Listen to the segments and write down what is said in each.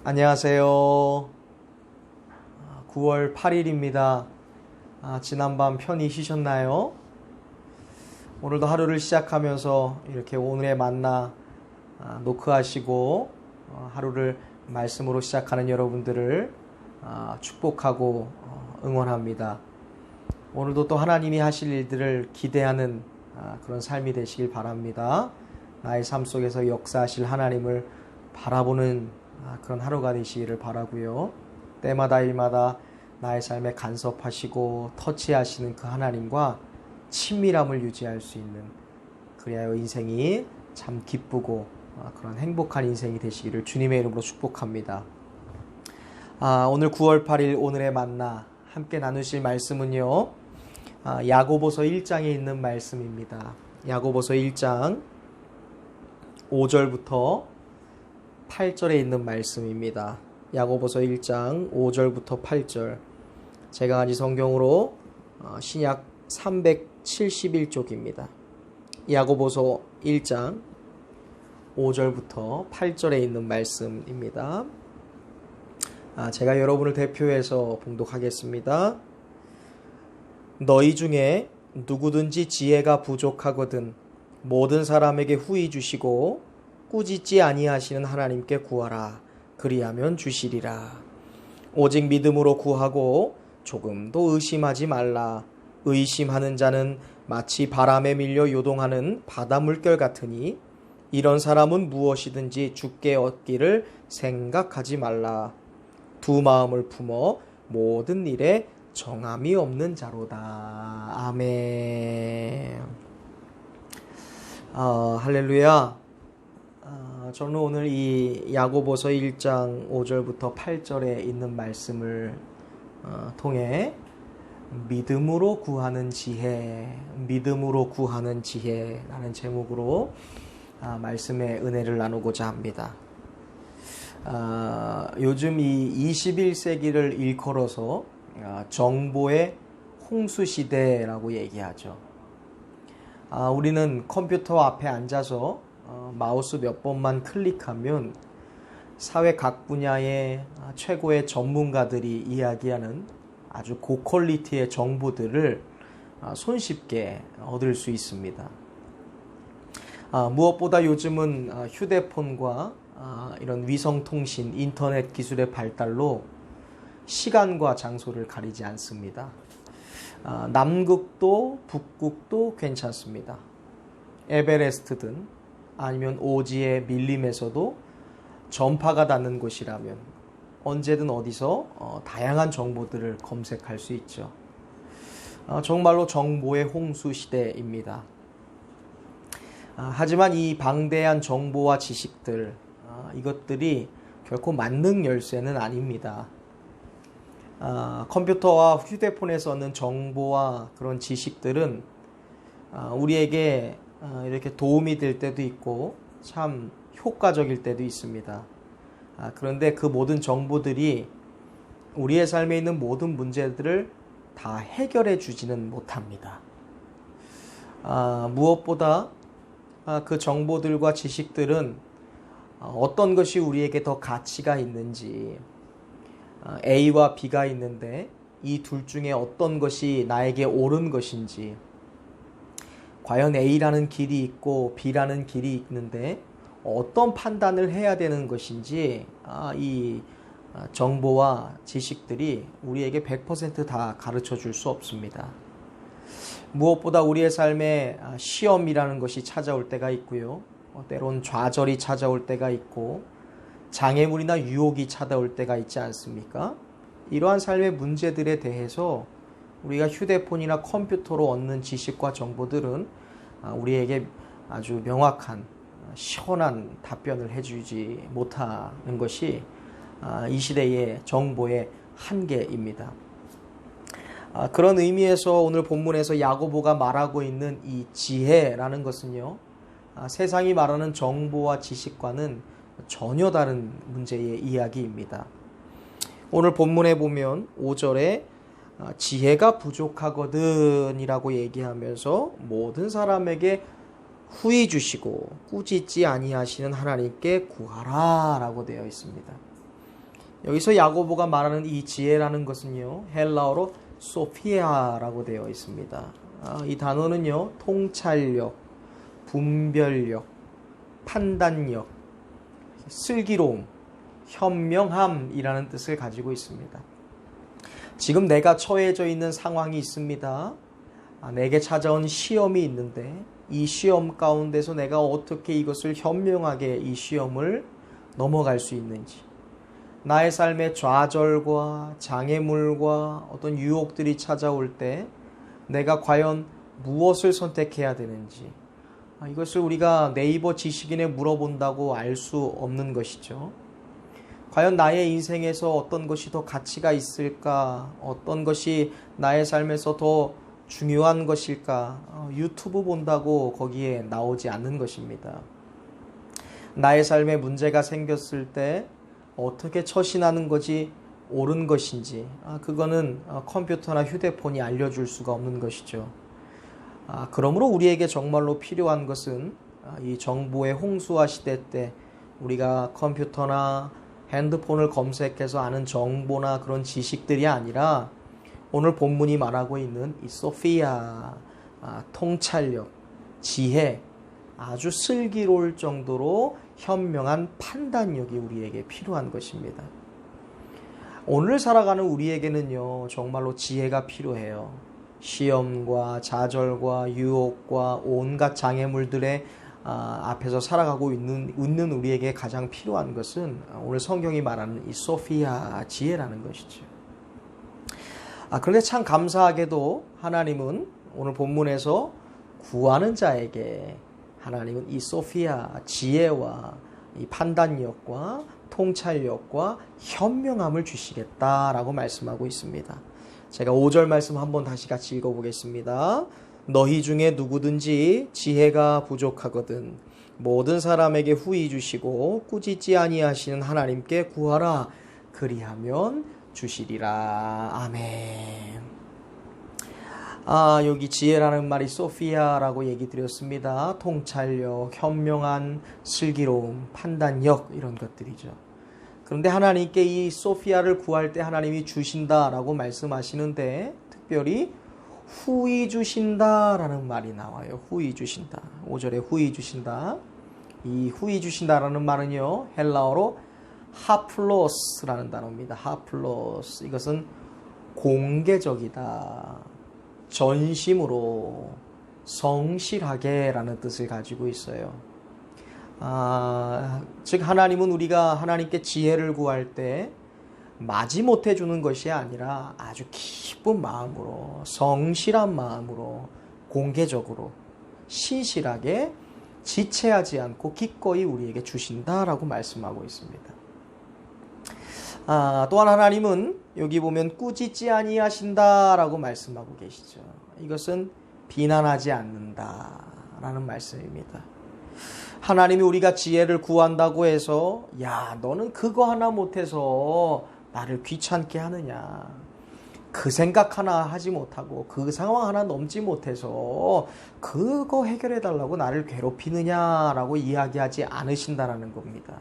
안녕하세요. 9월 8일입니다. 지난밤 편히 쉬셨나요? 오늘도 하루를 시작하면서 이렇게 오늘의 만나 노크하시고 하루를 말씀으로 시작하는 여러분들을 축복하고 응원합니다. 오늘도 또 하나님이 하실 일들을 기대하는 그런 삶이 되시길 바랍니다. 나의 삶 속에서 역사하실 하나님을 바라보는 그런 하루가 되시기를 바라고요. 때마다 일마다 나의 삶에 간섭하시고 터치하시는 그 하나님과 친밀함을 유지할 수 있는, 그리하여 인생이 참 기쁘고 그런 행복한 인생이 되시기를 주님의 이름으로 축복합니다. 오늘 9월 8일 오늘의 만나 함께 나누실 말씀은요, 야고보서 1장에 있는 말씀입니다. 야고보서 1장 5절부터 8절에 있는 말씀입니다. 야고보서 1장 5절부터 8절. 제가 가진 성경으로 신약 371쪽입니다. 야고보서 1장 5절부터 8절에 있는 말씀입니다. 제가 여러분을 대표해서 봉독하겠습니다. 너희 중에 누구든지 지혜가 부족하거든 모든 사람에게 후히 주시고 꾸짖지 아니하시는 하나님께 구하라. 그리하면 주시리라. 오직 믿음으로 구하고 조금도 의심하지 말라. 의심하는 자는 마치 바람에 밀려 요동하는 바다 물결 같으니 이런 사람은 무엇이든지 주께 얻기를 생각하지 말라. 두 마음을 품어 모든 일에 정함이 없는 자로다. 아멘. 할렐루야. 저는 오늘 이 야고보서 1장 5절부터 8절에 있는 말씀을 통해 믿음으로 구하는 지혜, 믿음으로 구하는 지혜라는 제목으로 말씀의 은혜를 나누고자 합니다. 요즘 이 21세기를 일컬어서 정보의 홍수시대라고 얘기하죠. 우리는 컴퓨터 앞에 앉아서 마우스 몇 번만 클릭하면 사회 각 분야의 최고의 전문가들이 이야기하는 아주 고퀄리티의 정보들을 손쉽게 얻을 수 있습니다. 무엇보다 요즘은 휴대폰과 이런 위성통신, 인터넷 기술의 발달로 시간과 장소를 가리지 않습니다. 남극도 북극도 괜찮습니다. 에베레스트든 아니면 오지의 밀림에서도 전파가 닿는 곳이라면 언제든 어디서 다양한 정보들을 검색할 수 있죠. 정말로 정보의 홍수 시대입니다. 하지만 이 방대한 정보와 지식들, 이것들이 결코 만능 열쇠는 아닙니다. 컴퓨터와 휴대폰에서 얻는 정보와 그런 지식들은 우리에게 이렇게 도움이 될 때도 있고 참 효과적일 때도 있습니다. 그런데 그 모든 정보들이 우리의 삶에 있는 모든 문제들을 다 해결해 주지는 못합니다. 무엇보다 그 정보들과 지식들은 어떤 것이 우리에게 더 가치가 있는지, A와 B가 있는데 이 둘 중에 어떤 것이 나에게 옳은 것인지, 과연 A라는 길이 있고 B라는 길이 있는데 어떤 판단을 해야 되는 것인지 이 정보와 지식들이 우리에게 100% 다 가르쳐 줄 수 없습니다. 무엇보다 우리의 삶에 시험이라는 것이 찾아올 때가 있고요. 때론 좌절이 찾아올 때가 있고 장애물이나 유혹이 찾아올 때가 있지 않습니까? 이러한 삶의 문제들에 대해서 우리가 휴대폰이나 컴퓨터로 얻는 지식과 정보들은 우리에게 아주 명확한 시원한 답변을 해주지 못하는 것이 이 시대의 정보의 한계입니다. 그런 의미에서 오늘 본문에서 야고보가 말하고 있는 이 지혜라는 것은요, 세상이 말하는 정보와 지식과는 전혀 다른 문제의 이야기입니다. 오늘 본문에 보면 5절에 지혜가 부족하거든 이라고 얘기하면서 모든 사람에게 후히 주시고 꾸짖지 아니하시는 하나님께 구하라 라고 되어 있습니다. 여기서 야고보가 말하는 이 지혜라는 것은요, 헬라어로 소피아라고 되어 있습니다. 이 단어는요, 통찰력, 분별력, 판단력, 슬기로움, 현명함이라는 뜻을 가지고 있습니다. 지금 내가 처해져 있는 상황이 있습니다. 내게 찾아온 시험이 있는데 이 시험 가운데서 내가 어떻게 이것을 현명하게 이 시험을 넘어갈 수 있는지, 나의 삶의 좌절과 장애물과 어떤 유혹들이 찾아올 때 내가 과연 무엇을 선택해야 되는지, 이것을 우리가 네이버 지식인에 물어본다고 알 수 없는 것이죠. 과연 나의 인생에서 어떤 것이 더 가치가 있을까? 어떤 것이 나의 삶에서 더 중요한 것일까? 유튜브 본다고 거기에 나오지 않는 것입니다. 나의 삶에 문제가 생겼을 때 어떻게 처신하는 것이 옳은 것인지, 그거는 컴퓨터나 휴대폰이 알려줄 수가 없는 것이죠. 그러므로 우리에게 정말로 필요한 것은 이 정보의 홍수화 시대 때 우리가 컴퓨터나 핸드폰을 검색해서 아는 정보나 그런 지식들이 아니라 오늘 본문이 말하고 있는 이 소피아, 통찰력, 지혜, 아주 슬기로울 정도로 현명한 판단력이 우리에게 필요한 것입니다. 오늘 살아가는 우리에게는요, 정말로 지혜가 필요해요. 시험과 좌절과 유혹과 온갖 장애물들의 앞에서 살아가고 있는 우리에게 가장 필요한 것은 오늘 성경이 말하는 이 소피아, 지혜라는 것이죠. 그런데 참 감사하게도 하나님은 오늘 본문에서 구하는 자에게 하나님은 이 소피아, 지혜와 이 판단력과 통찰력과 현명함을 주시겠다라고 말씀하고 있습니다. 제가 5절 말씀 한번 다시 같이 읽어보겠습니다. 너희 중에 누구든지 지혜가 부족하거든 모든 사람에게 후히 주시고 꾸짖지 아니하시는 하나님께 구하라. 그리하면 주시리라. 아멘. 여기 지혜라는 말이 소피아라고 얘기 드렸습니다. 통찰력, 현명한 슬기로움, 판단력, 이런 것들이죠. 그런데 하나님께 이 소피아를 구할 때 하나님이 주신다라고 말씀하시는데 특별히 후히 주신다라는 말이 나와요. 후히 주신다. 5절에 후히 주신다. 이 후히 주신다라는 말은요, 헬라어로 하플로스라는 단어입니다. 하플로스. 이것은 공개적이다, 전심으로, 성실하게 라는 뜻을 가지고 있어요. 즉 하나님은 우리가 하나님께 지혜를 구할 때 마지못해 주는 것이 아니라 아주 기쁜 마음으로, 성실한 마음으로, 공개적으로, 신실하게, 지체하지 않고 기꺼이 우리에게 주신다라고 말씀하고 있습니다. 또한 하나님은 여기 보면 꾸짖지 아니하신다라고 말씀하고 계시죠. 이것은 비난하지 않는다라는 말씀입니다. 하나님이 우리가 지혜를 구한다고 해서 야, 너는 그거 하나 못해서 나를 귀찮게 하느냐, 그 생각 하나 하지 못하고 그 상황 하나 넘지 못해서 그거 해결해 달라고 나를 괴롭히느냐라고 이야기하지 않으신다라는 겁니다.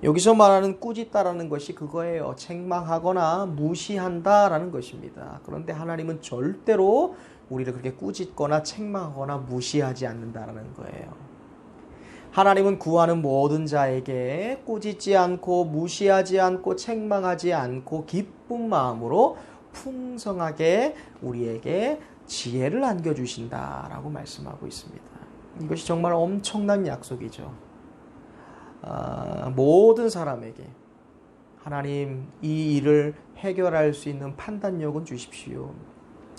여기서 말하는 꾸짖다라는 것이 그거예요. 책망하거나 무시한다라는 것입니다. 그런데 하나님은 절대로 우리를 그렇게 꾸짖거나 책망하거나 무시하지 않는다라는 거예요. 하나님은 구하는 모든 자에게 꾸짖지 않고 무시하지 않고 책망하지 않고 기쁜 마음으로 풍성하게 우리에게 지혜를 안겨주신다라고 말씀하고 있습니다. 이것이 정말 엄청난 약속이죠. 모든 사람에게 하나님 이 일을 해결할 수 있는 판단력은 주십시오.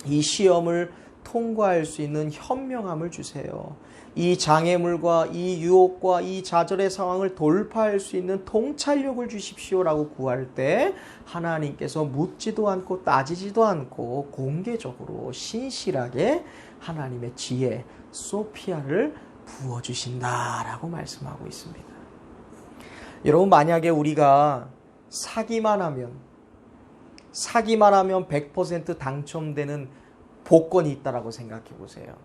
이 시험을 통과할 수 있는 현명함을 주세요. 이 장애물과 이 유혹과 이 좌절의 상황을 돌파할 수 있는 통찰력을 주십시오라고 구할 때 하나님께서 묻지도 않고 따지지도 않고 공개적으로 신실하게 하나님의 지혜 소피아를 부어주신다라고 말씀하고 있습니다. 여러분, 만약에 우리가 사기만 하면 100% 당첨되는 복권이 있다라고 생각해 보세요.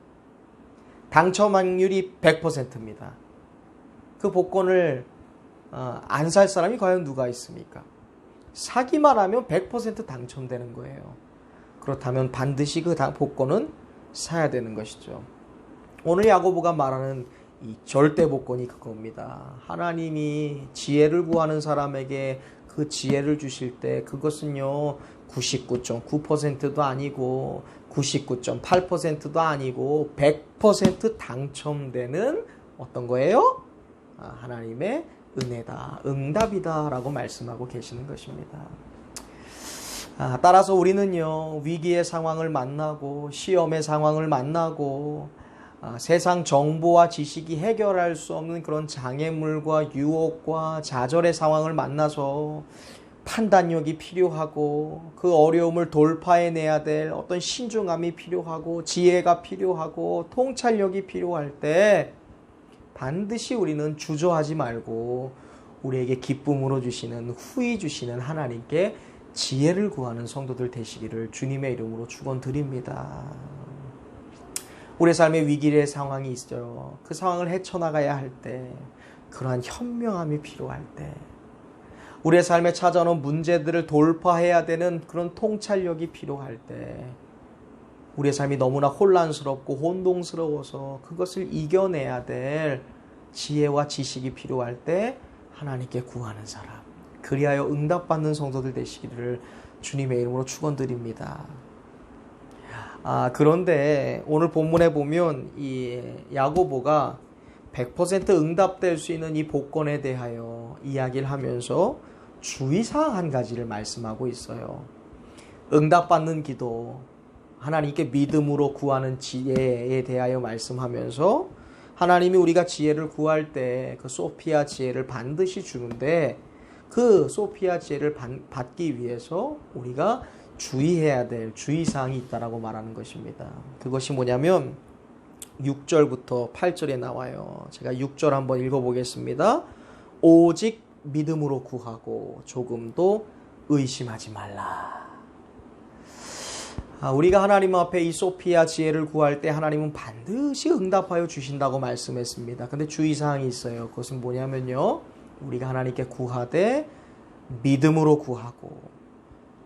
당첨 확률이 100%입니다. 그 복권을 안 살 사람이 과연 누가 있습니까? 사기만 하면 100% 당첨되는 거예요. 그렇다면 반드시 그 복권은 사야 되는 것이죠. 오늘 야고보가 말하는 이 절대 복권이 그겁니다. 하나님이 지혜를 구하는 사람에게 그 지혜를 주실 때 그것은요 99.9%도 아니고 99.8%도 아니고 100% 당첨되는 어떤 거예요? 하나님의 은혜다, 응답이다 라고 말씀하고 계시는 것입니다. 따라서 우리는요 위기의 상황을 만나고 시험의 상황을 만나고 세상 정보와 지식이 해결할 수 없는 그런 장애물과 유혹과 좌절의 상황을 만나서 판단력이 필요하고 그 어려움을 돌파해내야 될 어떤 신중함이 필요하고 지혜가 필요하고 통찰력이 필요할 때 반드시 우리는 주저하지 말고 우리에게 기쁨으로 주시는 후히 주시는 하나님께 지혜를 구하는 성도들 되시기를 주님의 이름으로 축원드립니다. 우리의 삶에 위기의 상황이 있어요. 그 상황을 헤쳐나가야 할 때, 그러한 현명함이 필요할 때, 우리의 삶에 찾아오는 문제들을 돌파해야 되는 그런 통찰력이 필요할 때, 우리의 삶이 너무나 혼란스럽고 혼동스러워서 그것을 이겨내야 될 지혜와 지식이 필요할 때 하나님께 구하는 사람, 그리하여 응답받는 성도들 되시기를 주님의 이름으로 축원드립니다. 그런데 오늘 본문에 보면 이 야고보가 100% 응답될 수 있는 이 복권에 대하여 이야기를 하면서 주의사항 한 가지를 말씀하고 있어요. 응답받는 기도, 하나님께 믿음으로 구하는 지혜에 대하여 말씀하면서 하나님이 우리가 지혜를 구할 때 그 소피아 지혜를 반드시 주는데 그 소피아 지혜를 받기 위해서 우리가 주의해야 될 주의사항이 있다라고 말하는 것입니다. 그것이 뭐냐면 6절부터 8절에 나와요. 제가 6절 한번 읽어보겠습니다. 오직 믿음으로 구하고 조금도 의심하지 말라. 우리가 하나님 앞에 이 소피아 지혜를 구할 때 하나님은 반드시 응답하여 주신다고 말씀했습니다. 근데 주의사항이 있어요. 그것은 뭐냐면요, 우리가 하나님께 구하되 믿음으로 구하고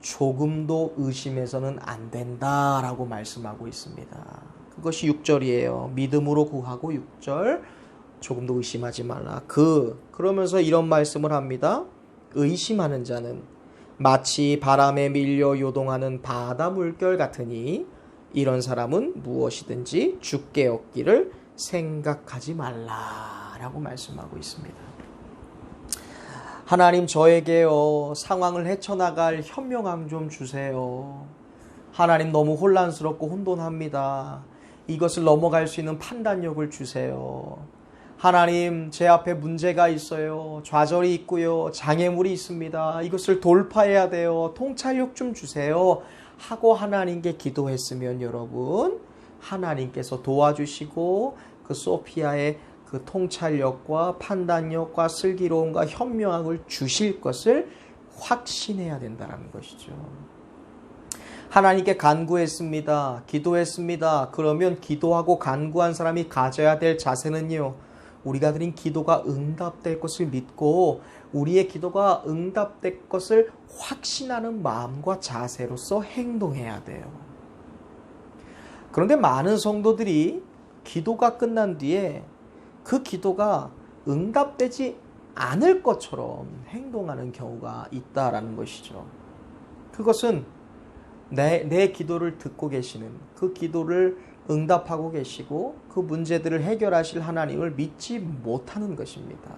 조금도 의심해서는 안 된다라고 말씀하고 있습니다. 그것이 6절이에요. 믿음으로 구하고 6절 조금도 의심하지 말라. 그러면서 이런 말씀을 합니다. 의심하는 자는 마치 바람에 밀려 요동하는 바다 물결 같으니 이런 사람은 무엇이든지 주께 얻기를 생각하지 말라라고 말씀하고 있습니다. 하나님, 저에게요 상황을 헤쳐나갈 현명함 좀 주세요. 하나님, 너무 혼란스럽고 혼돈합니다. 이것을 넘어갈 수 있는 판단력을 주세요. 하나님, 제 앞에 문제가 있어요. 좌절이 있고요. 장애물이 있습니다. 이것을 돌파해야 돼요. 통찰력 좀 주세요. 하고 하나님께 기도했으면 여러분, 하나님께서 도와주시고 그 소피아의 그 통찰력과 판단력과 슬기로움과 현명함을 주실 것을 확신해야 된다는 것이죠. 하나님께 간구했습니다. 기도했습니다. 그러면 기도하고 간구한 사람이 가져야 될 자세는요, 우리가 드린 기도가 응답될 것을 믿고 우리의 기도가 응답될 것을 확신하는 마음과 자세로서 행동해야 돼요. 그런데 많은 성도들이 기도가 끝난 뒤에 그 기도가 응답되지 않을 것처럼 행동하는 경우가 있다라는 것이죠. 그것은 내 기도를 듣고 계시는, 그 기도를 응답하고 계시고 그 문제들을 해결하실 하나님을 믿지 못하는 것입니다.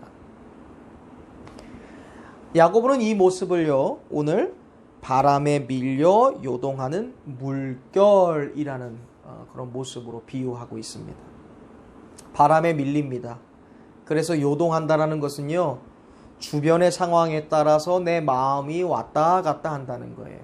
야고보는 이 모습을요, 오늘 바람에 밀려 요동하는 물결이라는 그런 모습으로 비유하고 있습니다. 바람에 밀립니다. 그래서 요동한다라는 것은요, 주변의 상황에 따라서 내 마음이 왔다 갔다 한다는 거예요.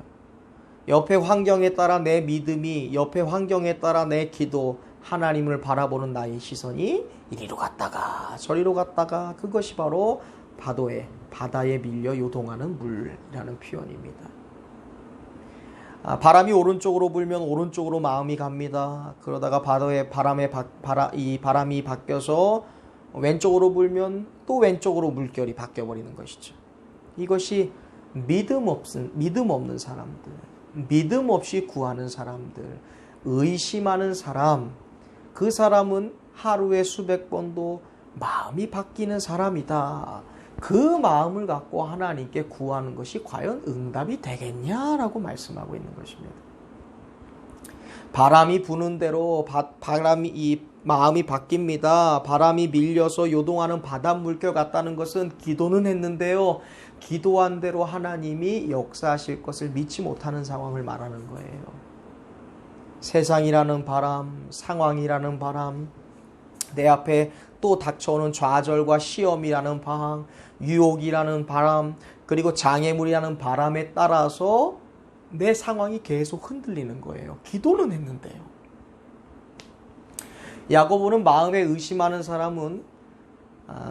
옆의 환경에 따라 내 믿음이, 옆의 환경에 따라 내 기도, 하나님을 바라보는 나의 시선이 이리로 갔다가 저리로 갔다가, 그것이 바로 바다에 밀려 요동하는 물이라는 표현입니다. 바람이 오른쪽으로 불면 오른쪽으로 마음이 갑니다. 그러다가 이 바람이 바뀌어서 왼쪽으로 불면 또 왼쪽으로 물결이 바뀌어버리는 것이죠. 이것이 믿음 없는 사람들, 믿음 없이 구하는 사람들, 의심하는 사람, 그 사람은 하루에 수백 번도 마음이 바뀌는 사람이다. 그 마음을 갖고 하나님께 구하는 것이 과연 응답이 되겠냐라고 말씀하고 있는 것입니다. 바람이 부는 대로 이 마음이 바뀝니다. 바람이 밀려서 요동하는 바닷물결 같다는 것은 기도는 했는데요. 기도한 대로 하나님이 역사하실 것을 믿지 못하는 상황을 말하는 거예요. 세상이라는 바람, 상황이라는 바람, 내 앞에 또 닥쳐오는 좌절과 시험이라는 바람, 유혹이라는 바람, 그리고 장애물이라는 바람에 따라서 내 상황이 계속 흔들리는 거예요. 기도는 했는데요. 야고보는 마음에 의심하는 사람은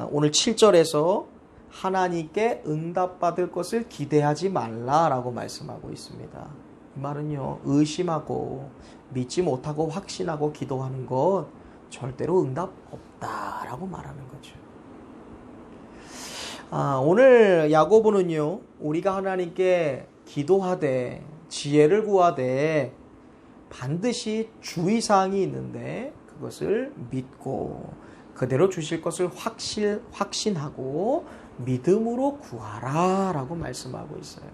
오늘 7절에서 하나님께 응답받을 것을 기대하지 말라라고 말씀하고 있습니다. 이 말은요, 의심하고 믿지 못하고 확신하고 기도하는 것 절대로 응답 없다라고 말하는 거죠. 오늘 야고보는요, 우리가 하나님께 기도하되 지혜를 구하되 반드시 주의사항이 있는데 그것을 믿고 그대로 주실 것을 확신하고 믿음으로 구하라 라고 말씀하고 있어요.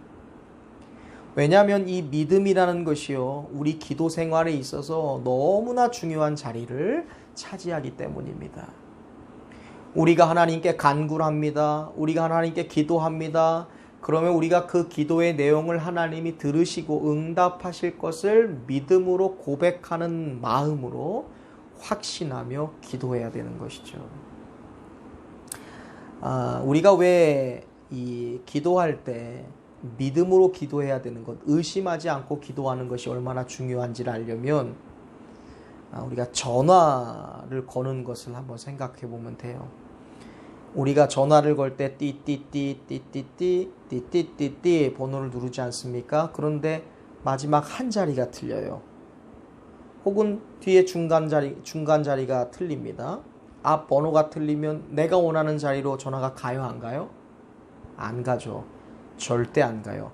왜냐하면 이 믿음이라는 것이요, 우리 기도 생활에 있어서 너무나 중요한 자리를 차지하기 때문입니다. 우리가 하나님께 간구를 합니다. 우리가 하나님께 기도합니다. 그러면 우리가 그 기도의 내용을 하나님이 들으시고 응답하실 것을 믿음으로 고백하는 마음으로 확신하며 기도해야 되는 것이죠. 우리가 왜 이 기도할 때 믿음으로 기도해야 되는 것, 의심하지 않고 기도하는 것이 얼마나 중요한지를 알려면 우리가 전화를 거는 것을 한번 생각해 보면 돼요. 우리가 전화를 걸 때 띠띠띠 번호를 누르지 않습니까? 그런데 마지막 한 자리가 틀려요. 혹은 뒤에 중간 자리가 틀립니다. 앞 번호가 틀리면 내가 원하는 자리로 전화가 가요, 안 가요? 안 가죠. 절대 안 가요.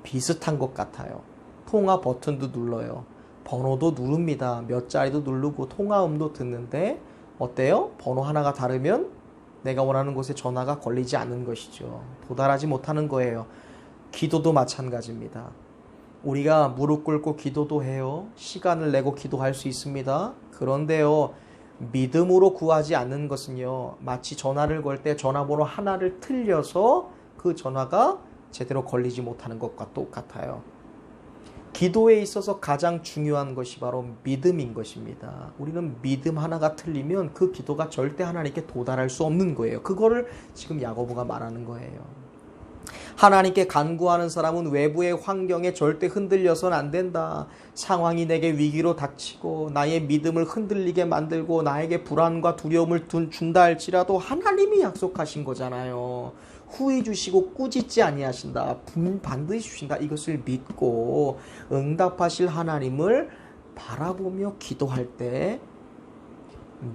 비슷한 것 같아요. 통화 버튼도 눌러요. 번호도 누릅니다. 몇 자리도 누르고 통화음도 듣는데 어때요? 번호 하나가 다르면 내가 원하는 곳에 전화가 걸리지 않는 것이죠. 도달하지 못하는 거예요. 기도도 마찬가지입니다. 우리가 무릎 꿇고 기도도 해요. 시간을 내고 기도할 수 있습니다. 그런데요, 믿음으로 구하지 않는 것은요, 마치 전화를 걸 때 전화번호 하나를 틀려서 그 전화가 제대로 걸리지 못하는 것과 똑같아요. 기도에 있어서 가장 중요한 것이 바로 믿음인 것입니다. 우리는 믿음 하나가 틀리면 그 기도가 절대 하나님께 도달할 수 없는 거예요. 그거를 지금 야고보가 말하는 거예요. 하나님께 간구하는 사람은 외부의 환경에 절대 흔들려서는 안 된다. 상황이 내게 위기로 닥치고 나의 믿음을 흔들리게 만들고 나에게 불안과 두려움을 준다 할지라도 하나님이 약속하신 거잖아요. 후히 주시고 꾸짖지 아니하신다. 반드시 주신다. 이것을 믿고 응답하실 하나님을 바라보며 기도할 때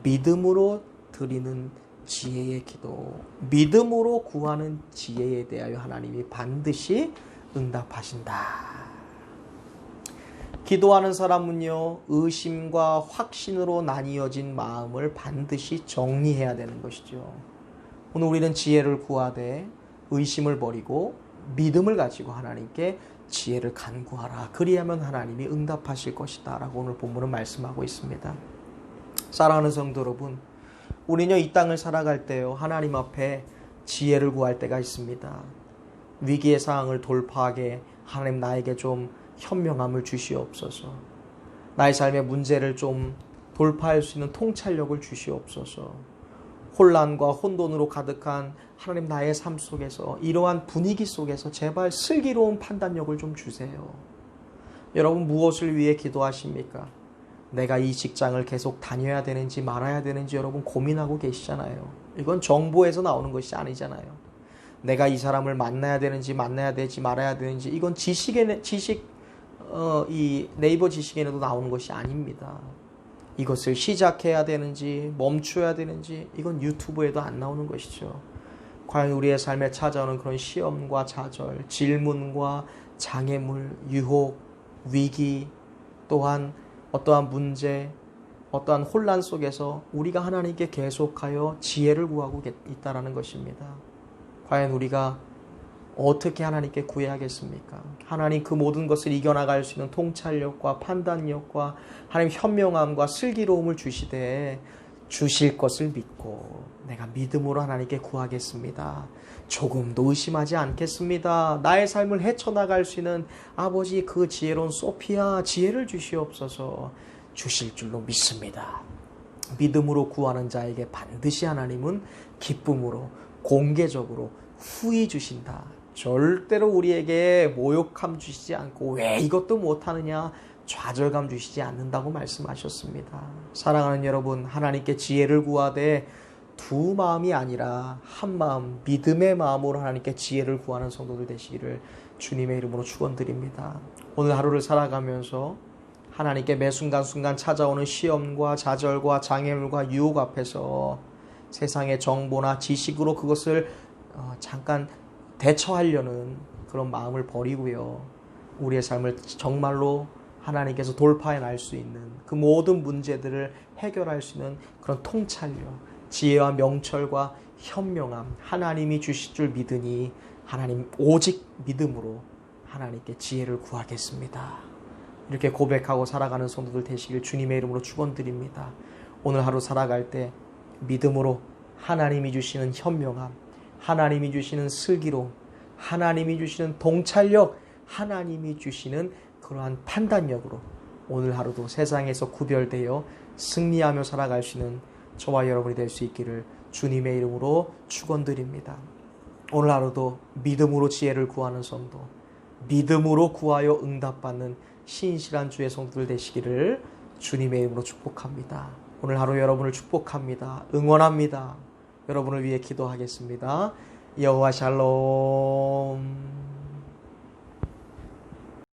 믿음으로 드리는 지혜의 기도, 믿음으로 구하는 지혜에 대하여 하나님이 반드시 응답하신다. 기도하는 사람은요, 의심과 확신으로 나뉘어진 마음을 반드시 정리해야 되는 것이죠. 오늘 우리는 지혜를 구하되 의심을 버리고 믿음을 가지고 하나님께 지혜를 간구하라. 그리하면 하나님이 응답하실 것이다 라고 오늘 본문은 말씀하고 있습니다. 사랑하는 성도 여러분, 우리는 이 땅을 살아갈 때요, 하나님 앞에 지혜를 구할 때가 있습니다. 위기의 상황을 돌파하게 하나님 나에게 좀 현명함을 주시옵소서. 나의 삶의 문제를 좀 돌파할 수 있는 통찰력을 주시옵소서. 혼란과 혼돈으로 가득한 하나님 나의 삶 속에서, 이러한 분위기 속에서 제발 슬기로운 판단력을 좀 주세요. 여러분, 무엇을 위해 기도하십니까? 내가 이 직장을 계속 다녀야 되는지 말아야 되는지 여러분 고민하고 계시잖아요. 이건 정보에서 나오는 것이 아니잖아요. 내가 이 사람을 만나야 되는지 만나야 되지 말아야 되는지, 이건 이 네이버 지식에도 나오는 것이 아닙니다. 이것을 시작해야 되는지 멈춰야 되는지, 이건 유튜브에도 안 나오는 것이죠. 과연 우리의 삶에 찾아오는 그런 시험과 좌절, 질문과 장애물, 유혹, 위기, 또한 어떠한 문제, 어떠한 혼란 속에서 우리가 하나님께 계속하여 지혜를 구하고 있다는 것입니다. 과연 우리가 어떻게 하나님께 구해야겠습니까? 하나님 그 모든 것을 이겨나갈 수 있는 통찰력과 판단력과 하나님 현명함과 슬기로움을 주시되 주실 것을 믿고 내가 믿음으로 하나님께 구하겠습니다. 조금도 의심하지 않겠습니다. 나의 삶을 헤쳐나갈 수 있는 아버지 그 지혜로운 소피아 지혜를 주시옵소서. 주실 줄로 믿습니다. 믿음으로 구하는 자에게 반드시 하나님은 기쁨으로 공개적으로 후히 주신다. 절대로 우리에게 모욕감 주시지 않고 왜 이것도 못하느냐 좌절감 주시지 않는다고 말씀하셨습니다. 사랑하는 여러분, 하나님께 지혜를 구하되 두 마음이 아니라 한 마음, 믿음의 마음으로 하나님께 지혜를 구하는 성도들 되시기를 주님의 이름으로 축원드립니다. 오늘 하루를 살아가면서 하나님께 매 순간순간 찾아오는 시험과 좌절과 장애물과 유혹 앞에서 세상의 정보나 지식으로 그것을 잠깐 대처하려는 그런 마음을 버리고요. 우리의 삶을 정말로 하나님께서 돌파해 날 수 있는 그 모든 문제들을 해결할 수 있는 그런 통찰력, 지혜와 명철과 현명함 하나님이 주실 줄 믿으니 하나님 오직 믿음으로 하나님께 지혜를 구하겠습니다. 이렇게 고백하고 살아가는 성도들 되시길 주님의 이름으로 축원드립니다. 오늘 하루 살아갈 때 믿음으로 하나님이 주시는 현명함, 하나님이 주시는 슬기로움, 하나님이 주시는 통찰력, 하나님이 주시는 그러한 판단력으로 오늘 하루도 세상에서 구별되어 승리하며 살아갈 수 있는 저와 여러분이 될 수 있기를 주님의 이름으로 축원드립니다. 오늘 하루도 믿음으로 지혜를 구하는 성도, 믿음으로 구하여 응답받는 신실한 주의 성도들 되시기를 주님의 이름으로 축복합니다. 오늘 하루 여러분을 축복합니다. 응원합니다. 여러분을 위해 기도하겠습니다. 여호와 샬롬.